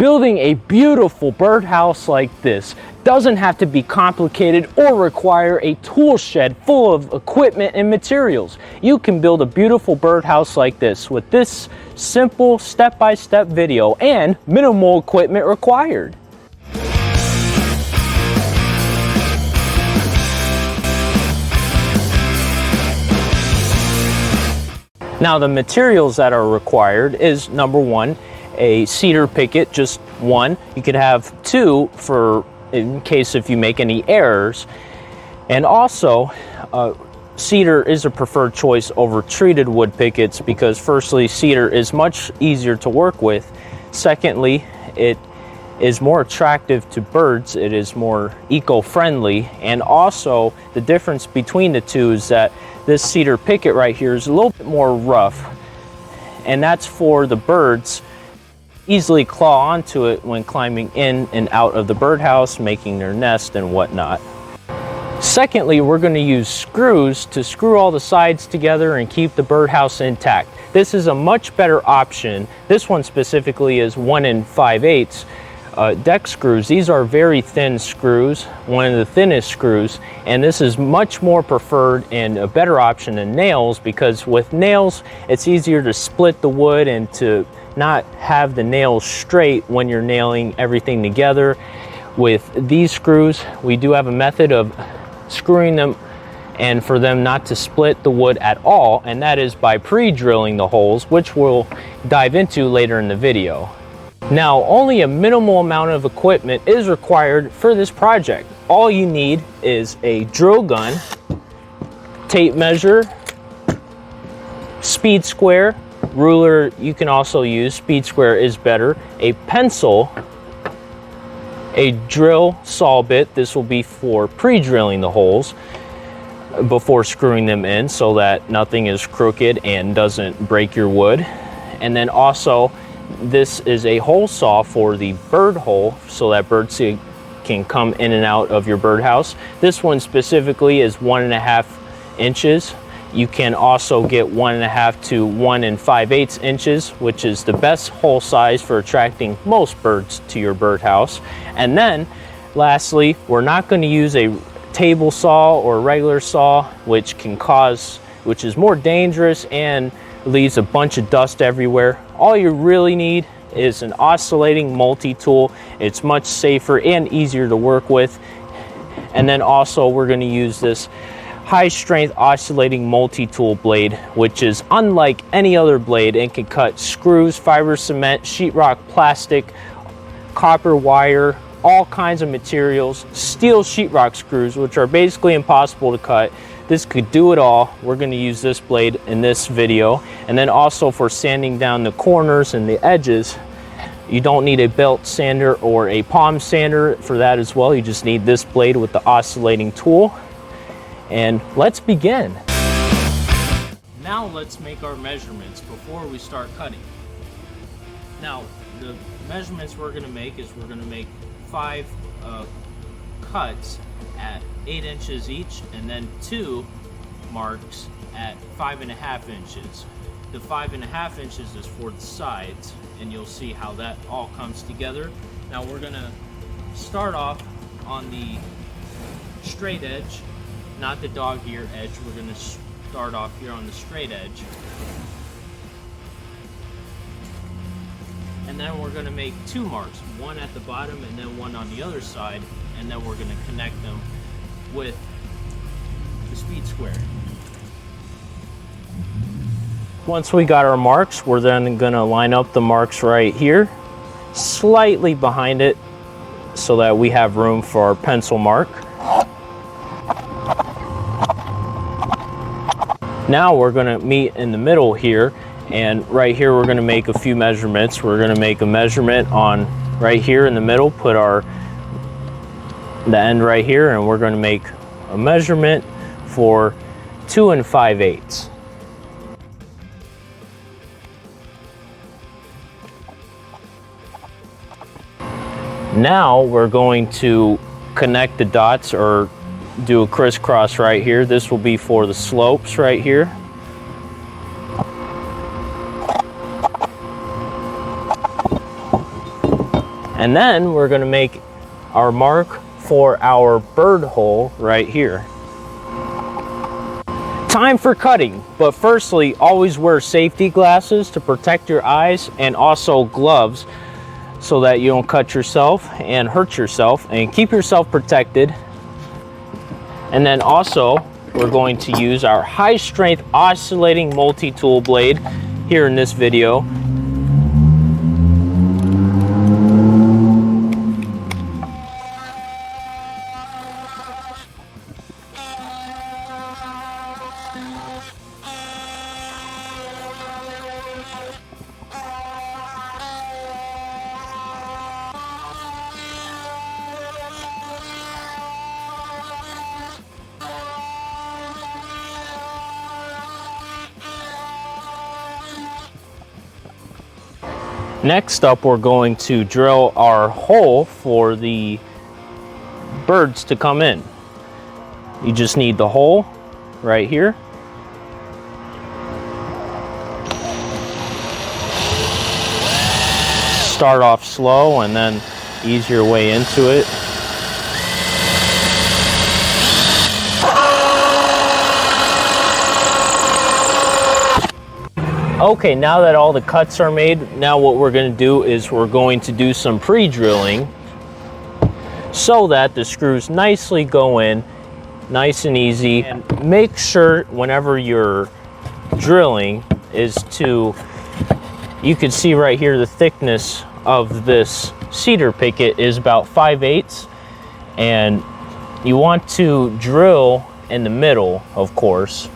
Building a beautiful birdhouse like this doesn't have to be complicated or require a tool shed full of equipment and materials. You can build a beautiful birdhouse like this with this simple step-by-step video and minimal equipment required. Now the materials that are required is number one, a cedar picket, just one. You could have two for in case if you make any errors. And also cedar is a preferred choice over treated wood pickets because firstly, cedar is much easier to work with. Secondly, it is more attractive to birds. It is more eco-friendly. And also the difference between the two is that this cedar picket right here is a little bit more rough, and that's for the birds easily claw onto it when climbing in and out of the birdhouse, making their nest and whatnot. Secondly, we're going to use screws to screw all the sides together and keep the birdhouse intact. This is a much better option. This one specifically is 1 5/8 deck screws. These are very thin screws, one of the thinnest screws, and this is much more preferred and a better option than nails, because with nails it's easier to split the wood and to not have the nails straight when you're nailing everything together. With these screws, we do have a method of screwing them and for them not to split the wood at all, and that is by pre-drilling the holes, which we'll dive into later in the video. Now, only a minimal amount of equipment is required for this project. All you need is a drill gun, tape measure, speed square, ruler you can also use, speed square is better, a pencil, a drill saw bit. This will be for pre-drilling the holes before screwing them in so that nothing is crooked and doesn't break your wood. And then also, this is a hole saw for the bird hole so that birds can come in and out of your birdhouse. This one specifically is 1 1/2 inches. You can also get 1 1/2 to 1 5/8 inches, which is the best hole size for attracting most birds to your birdhouse. And then lastly, we're not going to use a table saw or a regular saw, which is more dangerous and leaves a bunch of dust everywhere. All you really need is an oscillating multi-tool. It's much safer and easier to work with. And then also we're going to use this high strength oscillating multi-tool blade, which is unlike any other blade and can cut screws, fiber cement, sheetrock, plastic, copper wire, all kinds of materials, steel sheetrock screws, which are basically impossible to cut. This could do it all. We're going to use this blade in this video. And then also for sanding down the corners and the edges, you don't need a belt sander or a palm sander for that as well. You just need this blade with the oscillating tool. And let's begin. Now let's make our measurements before we start cutting. Now the measurements we're going to make is we're going to make 5 cuts at 8 inches each, and then 2 marks at 5 1/2 inches. The 5 1/2 inches is for the sides, and you'll see how that all comes together. Now we're going to start off on the straight edge, not the dog ear edge. We're going to start off here on the straight edge. And then we're going to make 2 marks, one at the bottom and then one on the other side, and then we're going to connect them with the speed square. Once we got our marks, we're then going to line up the marks right here, slightly behind it, so that we have room for our pencil mark. Now we're going to meet in the middle here, and right here we're going to make a few measurements. We're going to make a measurement on right here in the middle, put the end right here, and we're going to make a measurement for 2 5/8. Now we're going to connect the dots or do a crisscross right here. This will be for the slopes right here. And then we're going to make our mark for our bird hole right here. Time for cutting, but firstly, always wear safety glasses to protect your eyes, and also gloves so that you don't cut yourself and hurt yourself, and keep yourself protected. And then also, we're going to use our high strength oscillating multi-tool blade here in this video. Next up, we're going to drill our hole for the birds to come in. You just need the hole right here. Start off slow and then ease your way into it. Okay, now that all the cuts are made, now what we're going to do is we're going to do some pre-drilling so that the screws nicely go in, nice and easy. And make sure whenever you're drilling is to, you can see right here the thickness of this cedar picket is about 5/8, and you want to drill in the middle, of course.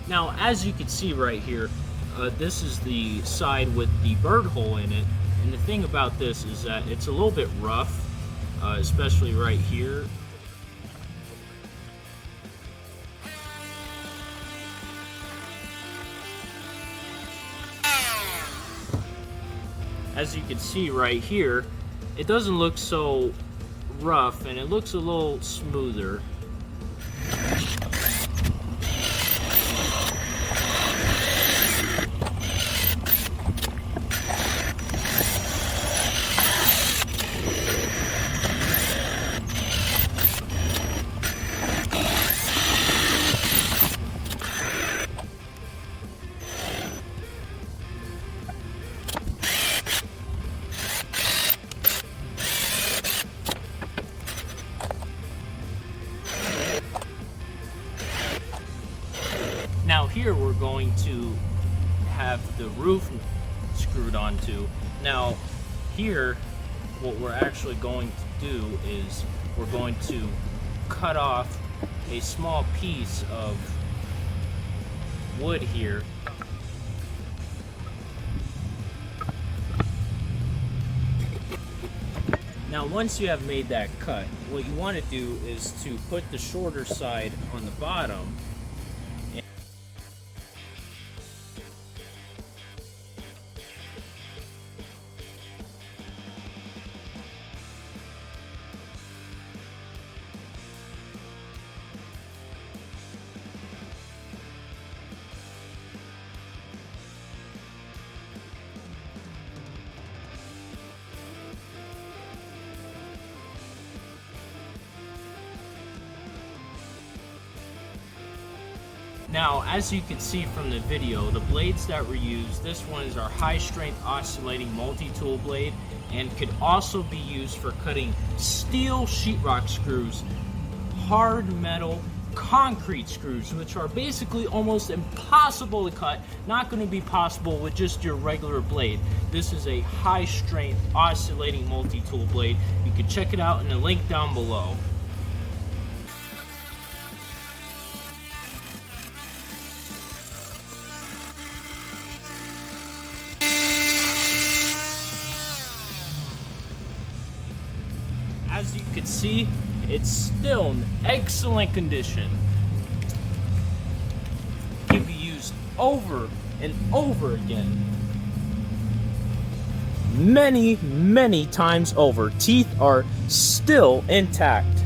Now, as you can see right here, this is the side with the bird hole in it. And the thing about this is that it's a little bit rough, especially right here. As you can see right here, it doesn't look so rough and it looks a little smoother. Now here we're going to have the roof screwed onto. Now here what we're actually going to do is we're going to cut off a small piece of wood here. Now once you have made that cut, what you want to do is to put the shorter side on the bottom. Now, as you can see from the video, the blades that were used, this one is our high strength oscillating multi-tool blade, and could also be used for cutting steel sheetrock screws, hard metal concrete screws, which are basically almost impossible to cut, not going to be possible with just your regular blade. This is a high strength oscillating multi-tool blade. You can check it out in the link down below. As you can see, it's still in excellent condition. It can be used over and over again. Many, many times over. Teeth are still intact.